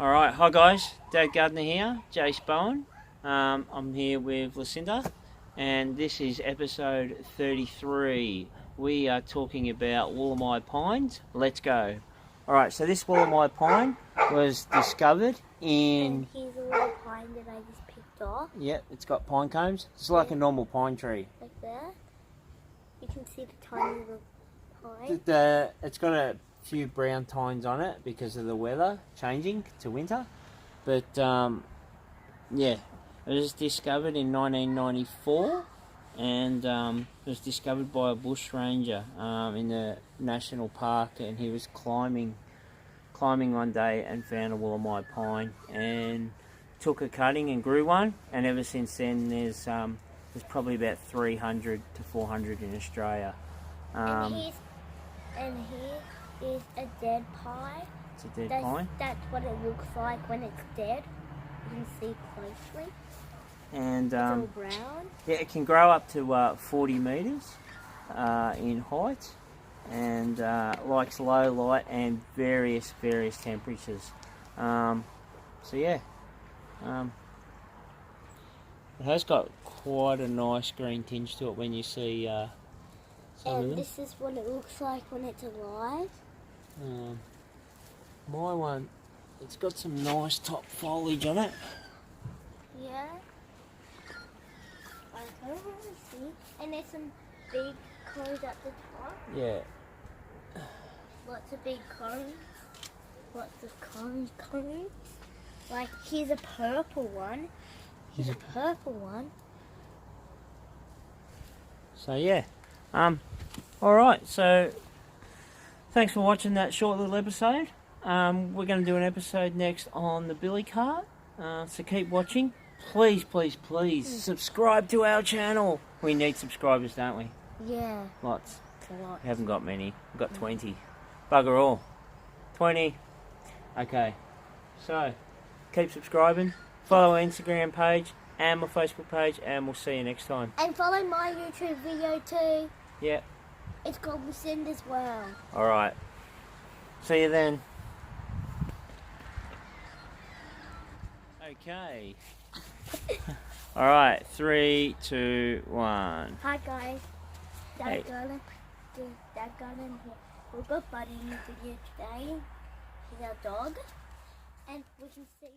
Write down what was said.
Alright, hi guys, Dad Gardner here, Jace Bowen. I'm here with Lucinda and this is episode 33. We are talking about Woolemi Pines. Let's go. Alright, so this Woolemi Pine was discovered in... And here's a little pine that I just picked off. Yep, it's got pine cones. It's like a normal pine tree. Like that. You can see the tiny little pine. It's got a few brown tines on it because of the weather changing to winter. But yeah, it was discovered in 1994 and it was discovered by a bush ranger in the national park, and he was climbing one day and found a Woolemi pine and took a cutting and grew one, and ever since then there's probably about 300 to 400 in Australia. And here is a dead pine. It's a dead pine. That's what it looks like when it's dead. You can see closely. And it's all brown. Yeah, it can grow up to 40 metres in height, and likes low light and various temperatures. So yeah, it has got quite a nice green tinge to it when you see some of them. And this is what it looks like when it's alive. My one, it's got some nice top foliage on it. Yeah. I don't really see. And there's some big cones at the top. Yeah. Lots of big cones. Lots of cones. Like, here's a purple one. Here's a purple one. So yeah. Alright, so thanks for watching that short little episode. We're going to do an episode next on the billy cart. So keep watching. Please subscribe to our channel. We need subscribers, don't we? Yeah. Lots. Lots. We haven't got many. We've got 20. Bugger all. 20. Okay. So, keep subscribing. Follow our Instagram page and my Facebook page, and we'll see you next time. And follow my YouTube video too. Yeah. It's called Lucinda as well. Alright. See you then. Okay. Alright, 3, 2, 1. Hi guys. Hey. Dad Garden here. We've got Buddy in the video today. He's our dog. And we can see